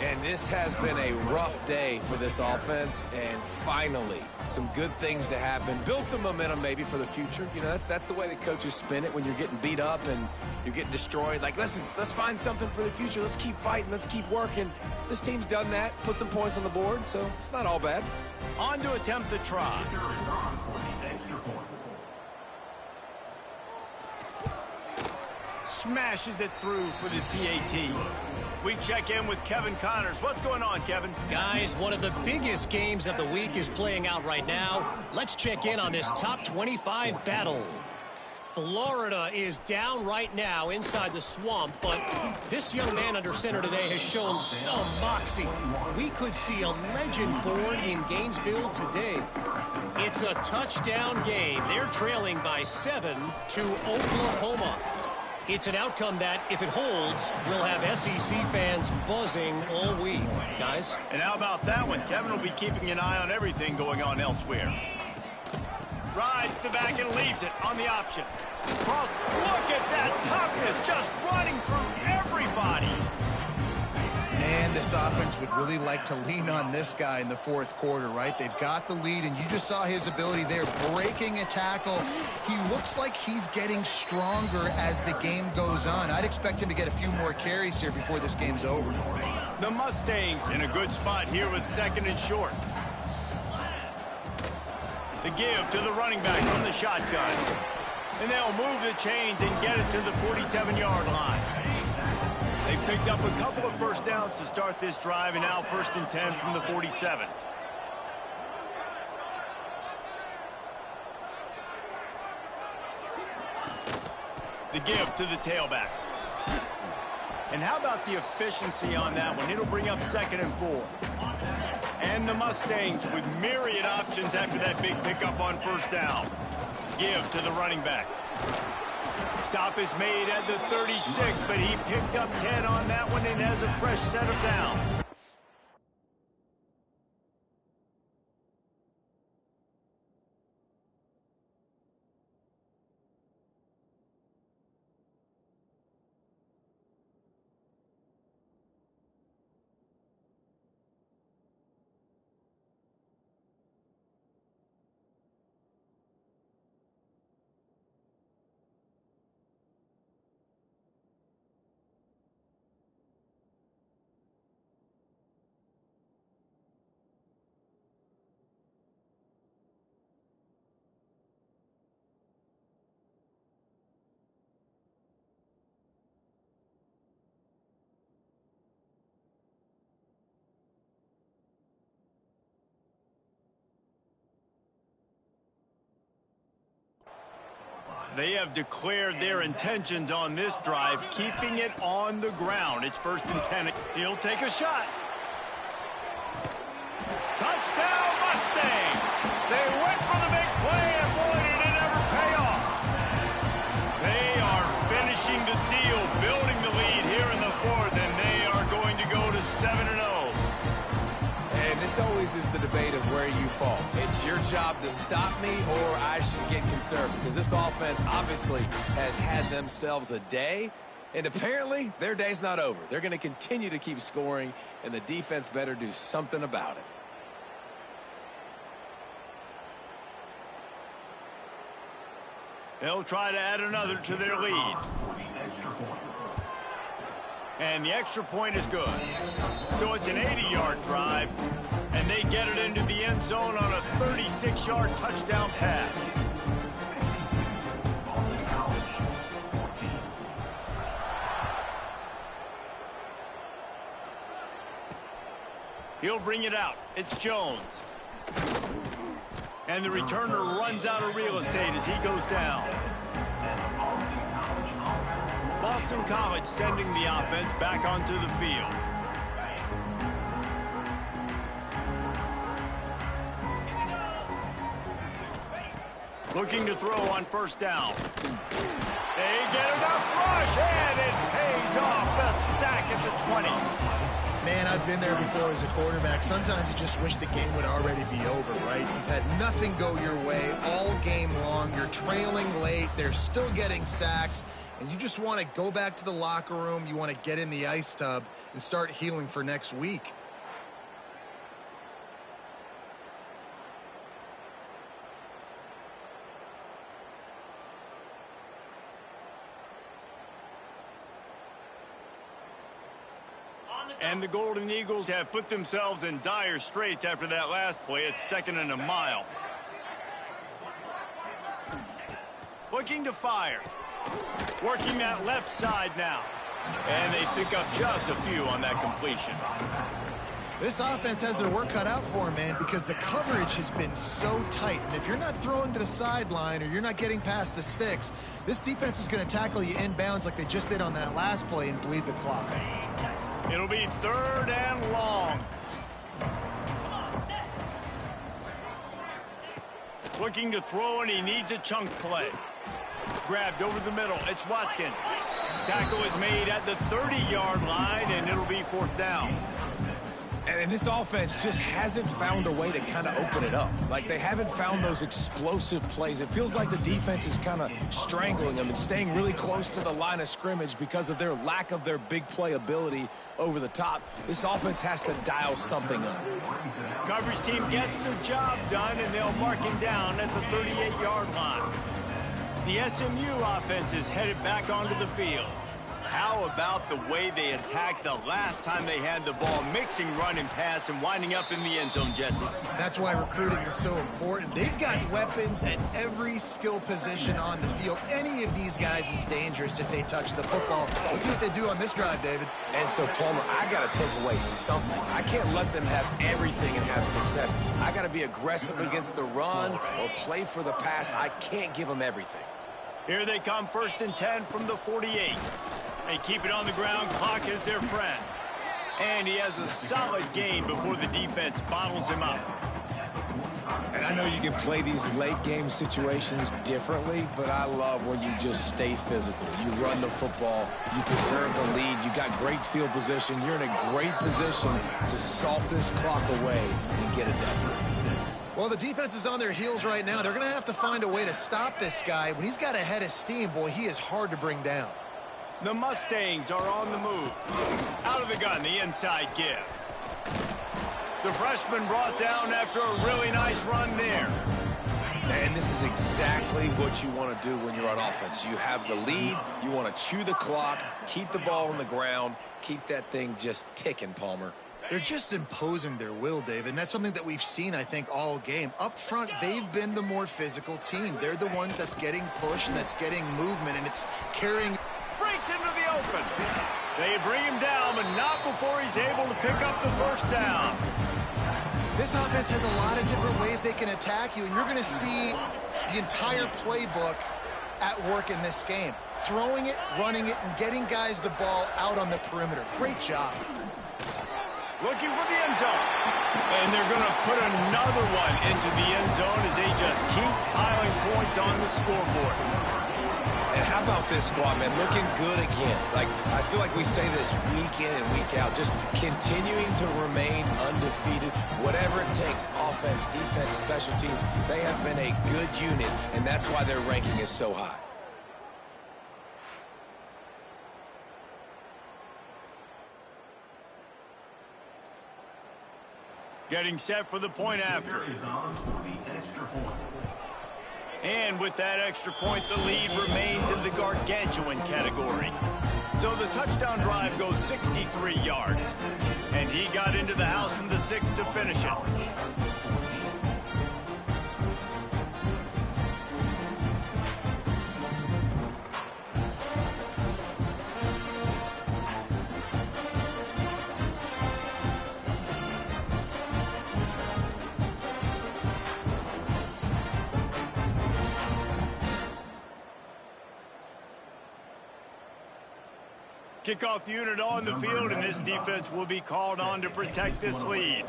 S3: And this has been a rough day for this offense, and finally, some good things to happen. Build some momentum maybe for the future. You know, that's the way the coaches spin it when you're getting beat up and you're getting destroyed. Like, listen, let's find something for the future. Let's keep fighting. Let's keep working. This team's done that, put some points on the board, so it's not all bad.
S1: On to attempt the try. Smashes it through for the PAT. We check in with Kevin Connors. What's going on, Kevin?
S5: Guys, one of the biggest games of the week is playing out right now. Let's check in on this top 25 battle. Florida is down right now inside the swamp, but this young man under center today has shown some moxie. We could see a legend born in Gainesville today. It's a touchdown game. They're trailing by 7 to Oklahoma. It's an outcome that, if it holds, will have SEC fans buzzing all week. Guys?
S1: And how about that one? Kevin will be keeping an eye on everything going on elsewhere. Rides the back and leaves it on the option. Look at that toughness, just running through every everybody.
S2: And this offense would really like to lean on this guy in the fourth quarter, right? They've got the lead, and you just saw his ability there, breaking a tackle. He looks like he's getting stronger as the game goes on. I'd expect him to get a few more carries here before this game's over.
S1: The Mustangs in a good spot here with 2nd and short. The give to the running back from the shotgun. And they'll move the chains and get it to the 47-yard line. They picked up a couple of first downs to start this drive, and now 1st and 10 from the 47. The give to the tailback. And how about the efficiency on that one? It'll bring up 2nd and 4. And the Mustangs with myriad options after that big pickup on 1st down. Give to the running back. Stop is made at the 36, but he picked up 10 on that one and has a fresh set of downs. They have declared their intentions on this drive, keeping it on the ground. It's 1st and 10. He'll take a shot. Touchdown, Mustangs! They went for the big play, and boy, did it ever pay off. They are finishing the deal, building the lead here in the 4th, and they are going to go to 7-0.
S3: And this always is the debate of where you fall. It's your job to stop me, or I should get conservative, because this offense obviously has had themselves a day, and apparently their day's not over. They're going to continue to keep scoring, and the defense better do something about it.
S1: They'll try to add another to their lead. And the extra point is good. So it's an 80-yard drive, and they get it into the end zone on a 36-yard touchdown pass. He'll bring it out. It's Jones. And the returner runs out of real estate as he goes down. Boston College sending the offense back onto the field. Looking to throw on 1st down. They get enough rush, and it pays off. A sack at the 20.
S2: Man, I've been there before as a quarterback. Sometimes you just wish the game would already be over, right? You've had nothing go your way all game long. You're trailing late. They're still getting sacks. And you just want to go back to the locker room. You want to get in the ice tub and start healing for next week.
S1: And the Golden Eagles have put themselves in dire straits after that last play. It's 2nd and a mile. Looking to fire. Working that left side now. And they pick up just a few on that completion.
S2: This offense has their work cut out for them, man, because the coverage has been so tight. And if you're not throwing to the sideline or you're not getting past the sticks, this defense is going to tackle you inbounds like they just did on that last play and bleed the clock.
S1: It'll be 3rd and long. Looking to throw, and he needs a chunk play. Grabbed over the middle. It's Watkins. Tackle is made at the 30-yard line, and it'll be 4th down.
S3: And this offense just hasn't found a way to kind of open it up. Like, they haven't found those explosive plays. It feels like the defense is kind of strangling them and staying really close to the line of scrimmage because of their lack of their big play ability over the top. This offense has to dial something up.
S1: Coverage team gets their job done, and they'll mark him down at the 38-yard line. The SMU offense is headed back onto the field. How about the way they attacked the last time they had the ball, mixing run and pass and winding up in the end zone, Jesse?
S2: That's why recruiting is so important. They've got weapons at every skill position on the field. Any of these guys is dangerous if they touch the football. Let's see what they do on this drive, David.
S3: And so, Palmer, I got to take away something. I can't let them have everything and have success. I got to be aggressive against the run or play for the pass. I can't give them everything.
S1: Here they come, 1st and 10 from the 48. They keep it on the ground. Clock is their friend. And he has a solid gain before the defense bottles him up.
S3: And I know you can play these late game situations differently, but I love when you just stay physical. You run the football, you preserve the lead, you got great field position. You're in a great position to salt this clock away and get it done.
S2: Well, the defense is on their heels right now. They're going to have to find a way to stop this guy. When he's got a head of steam, boy, he is hard to bring down.
S1: The Mustangs are on the move. Out of the gun, the inside give. The freshman brought down after a really nice run there.
S3: And this is exactly what you want to do when you're on offense. You have the lead, you want to chew the clock, keep the ball on the ground, keep that thing just ticking, Palmer.
S2: They're just imposing their will, Dave, and that's something that we've seen, I think, all game. Up front, they've been the more physical team. They're the ones that's getting pushed and that's getting movement, and it's carrying...
S1: Breaks into the open. They bring him down, but not before he's able to pick up the first down.
S2: This offense has a lot of different ways they can attack you, and you're going to see the entire playbook at work in this game. Throwing it, running it, and getting guys the ball out on the perimeter. Great job.
S1: Looking for the end zone. And they're going to put another one into the end zone as they just keep piling points on the scoreboard.
S3: And how about this squad, man? Looking good again. Like, I feel like we say this week in and week out, just continuing to remain undefeated, whatever it takes, offense, defense, special teams. They have been a good unit, and that's why their ranking is so high.
S1: Getting set for the point after. And with that extra point, the lead remains in the gargantuan category. So the touchdown drive goes 63 yards. And he got into the house from the 6 to finish it. Kickoff unit on the field, and this defense will be called on to protect this lead.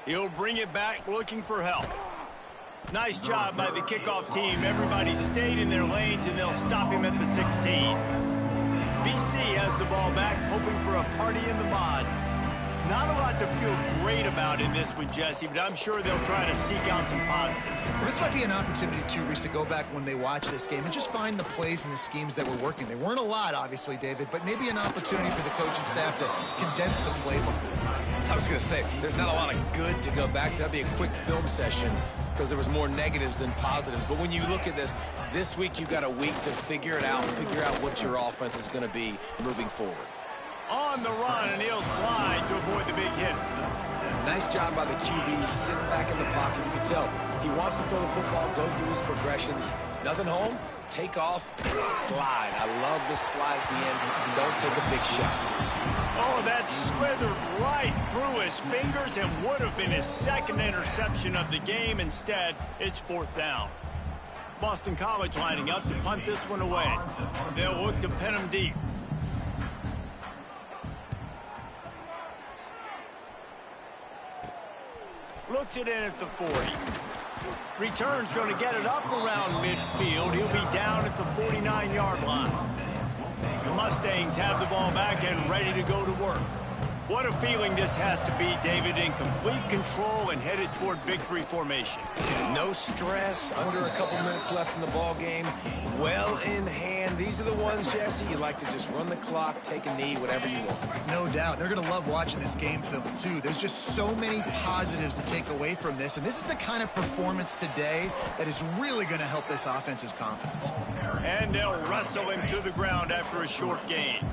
S1: He'll bring it back looking for help. Nice job by the kickoff team. Everybody stayed in their lanes, and they'll stop him at the 16. BC has the ball back, hoping for a party in the mods. Not a lot to feel great about in this one, Jesse, but I'm sure they'll try to seek out some positives.
S2: Well, this might be an opportunity, too, Reese, to go back when they watch this game and just find the plays and the schemes that were working. They weren't a lot, obviously, David, but maybe an opportunity for the coaching staff to condense the playbook.
S3: I was going to say, there's not a lot of good to go back to. That'd be a quick film session because there was more negatives than positives. But when you look at this week you've got a week to figure it out, figure out what your offense is going to be moving forward.
S1: On the run, and he'll slide to avoid the big hit.
S3: Nice job by the QB, sitting back in the pocket. You can tell he wants to throw the football, go through his progressions. Nothing home, take off, and slide. I love this slide at the end. Don't take a big shot.
S1: Oh, that slithered right through his fingers and would have been his second interception of the game. Instead, it's 4th down. Boston College lining up to punt this one away. They'll look to pin him deep. Looks it in at the 40. Return's going to get it up around midfield. He'll be down at the 49-yard line. Mustangs have the ball back and ready to go to work. What a feeling this has to be, David, in complete control and headed toward victory formation.
S3: No stress, under a couple minutes left in the ball game, well in hand. These are the ones, Jesse, you like to just run the clock, take a knee, whatever you want.
S2: No doubt. They're going to love watching this game film, too. There's just so many positives to take away from this, and this is the kind of performance today that is really going to help this offense's confidence.
S1: And they'll wrestle him to the ground after a short gain.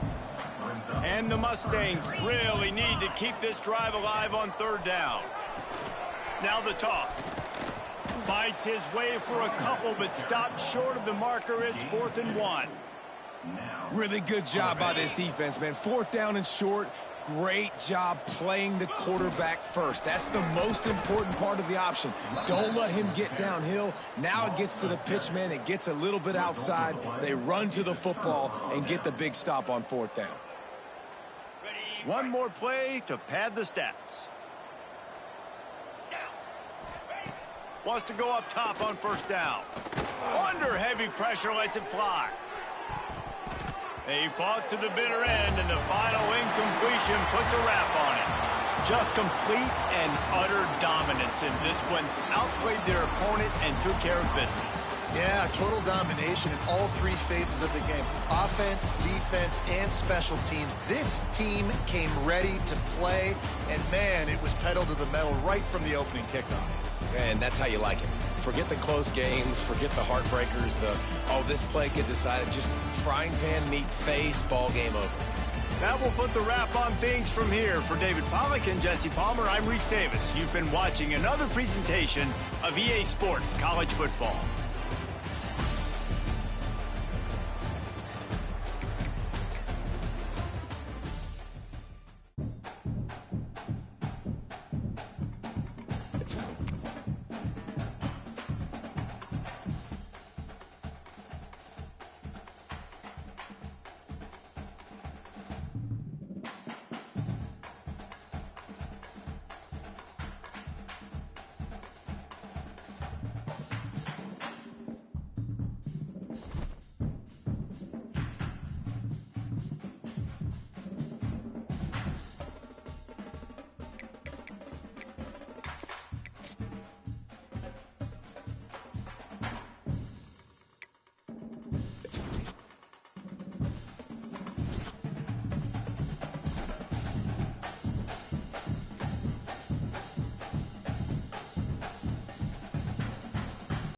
S1: And the Mustangs really need to keep this drive alive on third down. Now the toss. Fights his way for a couple, but stopped short of the marker. It's 4th and 1.
S3: Really good job by this defense, man. 4th down and short. Great job playing the quarterback first. That's the most important part of the option. Don't let him get downhill. Now it gets to the pitch man. It gets a little bit outside. They run to the football and get the big stop on 4th down.
S1: One more play to pad the stats. Wants to go up top on 1st down. Under heavy pressure, lets it fly. They fought to the bitter end, and the final incompletion puts a wrap on it. Just complete and utter dominance in this one. Outplayed their opponent and took care of business.
S2: Yeah, total domination in all three phases of the game. Offense, defense, and special teams. This team came ready to play, and man, it was pedal to the metal right from the opening kickoff.
S3: And that's how you like it. Forget the close games, forget the heartbreakers, this play get decided, just frying pan, meat face, ball game over.
S1: That will put the wrap on things from here. For David Pollack and Jesse Palmer, I'm Reese Davis. You've been watching another presentation of EA Sports College Football.